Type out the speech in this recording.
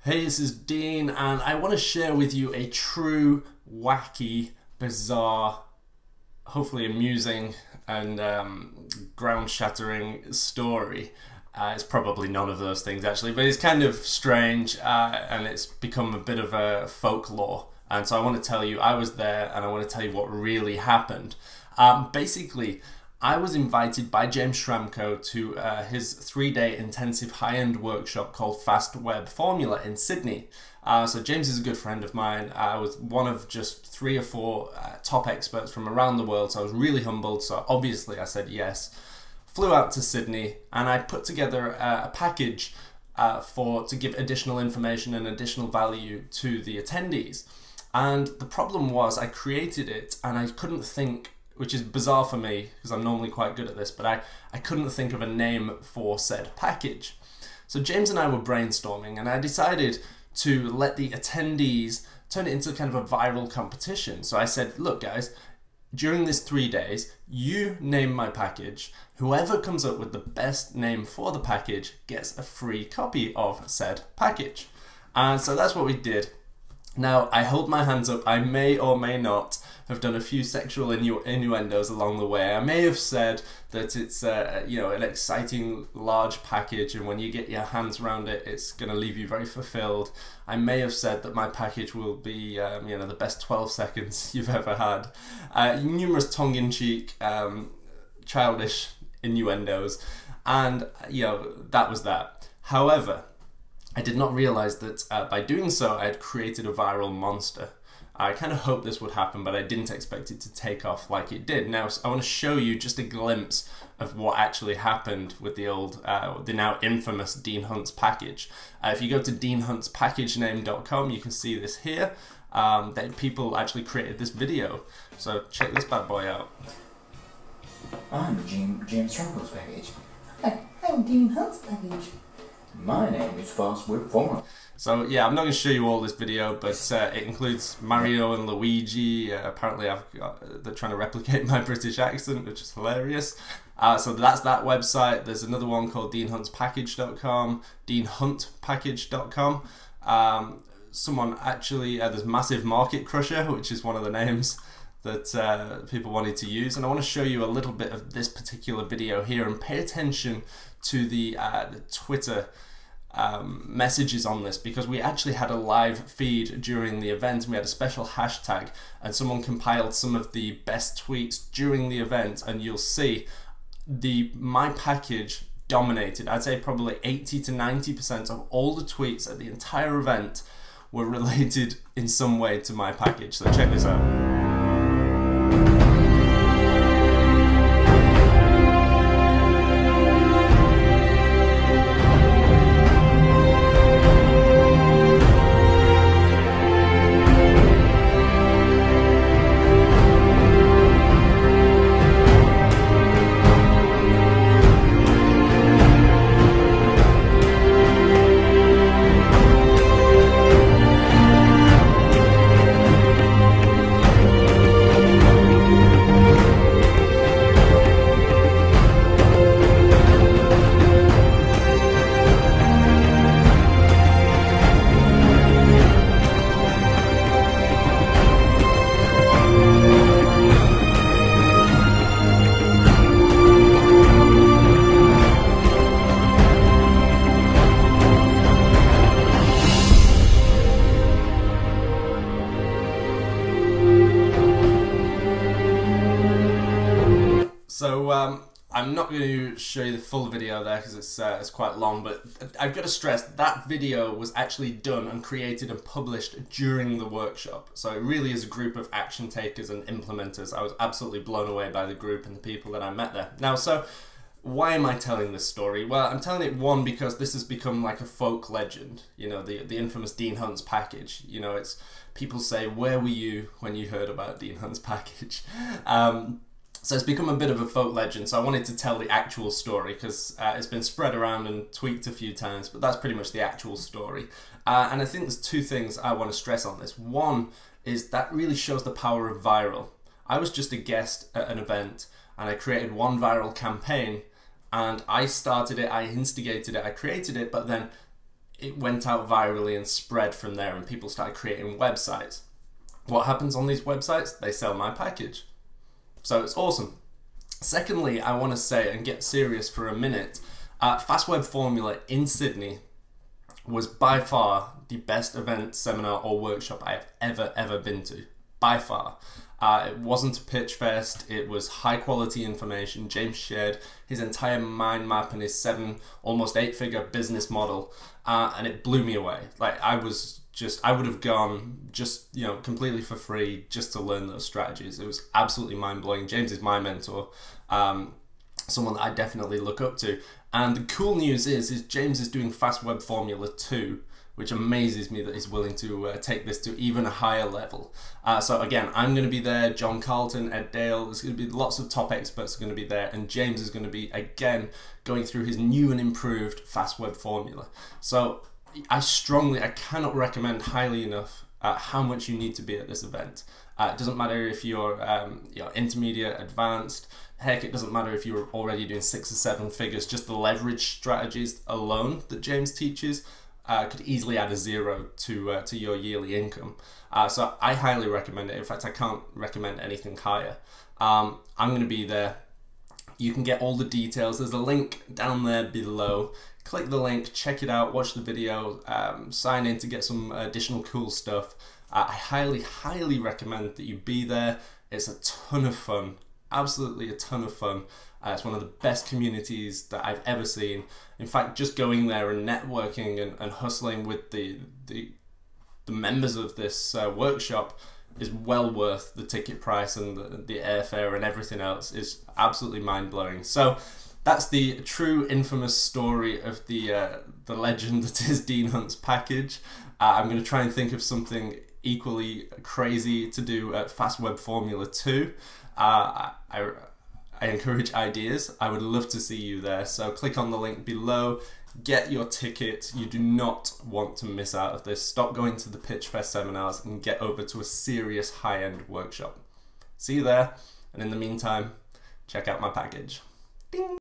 Hey, this is Dean, and I want to share with you a true, wacky, bizarre, hopefully amusing, and ground-shattering story. It's probably none of those things actually, but it's kind of strange, and it's become a bit of a folklore. And so I want to tell you, I was there, and I want to tell you what really happened. Basically, I was invited by James Schramko to his 3-day intensive high-end workshop called Fast Web Formula in Sydney. So James is a good friend of mine. I was one of just 3 or 4 top experts from around the world, so I was really humbled. So obviously I said yes. Flew out to Sydney, and I put together a package to give additional information and additional value to the attendees. And the problem was I created it and I couldn't think, which is bizarre for me because I'm normally quite good at this, but I couldn't think of a name for said package. So James and I were brainstorming, and I decided to let the attendees turn it into kind of a viral competition. So I said, look guys, during this 3 days, you name my package. Whoever comes up with the best name for the package gets a free copy of said package. And so that's what we did. Now, I hold my hands up, I may or may not have done a few sexual innuendos along the way. I may have said that it's an exciting large package, and when you get your hands around it, it's going to leave you very fulfilled. I may have said that my package will be the best 12 seconds you've ever had. Numerous tongue-in-cheek, childish innuendos, and that was that. However, I did not realize that by doing so, I had created a viral monster. I kind of hoped this would happen, but I didn't expect it to take off like it did. Now, I want to show you just a glimpse of what actually happened with the now infamous Dean Hunt's package. If you go to deanhuntspackagename.com, you can see this here. That people actually created this video. So check this bad boy out. I'm James Schramko's package. Hi, I'm Dean Hunt's package. My name is Fast Web Formula. So yeah, I'm not going to show you all this video, but it includes Mario and Luigi. Apparently they're trying to replicate my British accent, which is hilarious. So that's that website. There's another one called deanhuntspackage.com, deanhuntpackage.com. Someone actually, there's Massive Market Crusher, which is one of the names that people wanted to use. And I want to show you a little bit of this particular video here, and pay attention to the Twitter messages on this, because we actually had a live feed during the event, and we had a special hashtag, and someone compiled some of the best tweets during the event, and you'll see my package dominated. I'd say probably 80 to 90% of all the tweets at the entire event were related in some way to my package. So check this out. So I'm not going to show you the full video there because it's quite long, but I've got to stress that video was actually done and created and published during the workshop. So it really is a group of action takers and implementers. I was absolutely blown away by the group and the people that I met there. Now, so why am I telling this story? Well, I'm telling it, one, because this has become like a folk legend, the infamous Dean Hunt's package. It's people say, where were you when you heard about Dean Hunt's package? So it's become a bit of a folk legend, so I wanted to tell the actual story because it's been spread around and tweaked a few times, but that's pretty much the actual story. And I think there's 2 things I want to stress on this. One is that really shows the power of viral. I was just a guest at an event, and I created one viral campaign, and I started it, I instigated it, I created it, but then it went out virally and spread from there, and people started creating websites. What happens on these websites? They sell my package. So it's awesome. Secondly, I want to say, and get serious for a minute, Fast Web Formula in Sydney was by far the best event, seminar or workshop I've ever been to. By far. It wasn't a pitch fest, it was high quality information. James shared his entire mind map and his almost 8-figure business model, and it blew me away. Like, I would have gone just, completely for free just to learn those strategies. It was absolutely mind blowing. James is my mentor, someone that I definitely look up to. And the cool news is James is doing Fast Web Formula 2, which amazes me that he's willing to take this to even a higher level. So again, I'm going to be there, John Carlton, Ed Dale, there's going to be lots of top experts are going to be there, and James is going to be, again, going through his new and improved Fast Web Formula. So I cannot recommend highly enough how much you need to be at this event. It doesn't matter if you're intermediate, advanced, heck, it doesn't matter if you're already doing 6 or 7 figures, just the leverage strategies alone that James teaches could easily add a 0 to your yearly income. So I highly recommend it. In fact, I can't recommend anything higher. I'm going to be there. You can get all the details. There's a link down there below. Click the link, check it out, watch the video, sign in to get some additional cool stuff. I highly recommend that you be there. It's a ton of fun, absolutely a ton of fun. It's one of the best communities that I've ever seen. In fact, just going there and networking and hustling with the members of this workshop is well worth the ticket price, and the airfare and everything else is absolutely mind-blowing. So that's the true infamous story of the legend that is Dean Hunt's package. I'm going to try and think of something equally crazy to do at Fast Web Formula 2. I encourage ideas. I would love to see you there. So click on the link below, get your ticket. You do not want to miss out of this. Stop going to the Pitch Fest seminars and get over to a serious high-end workshop. See you there. And in the meantime, check out my package. Ding.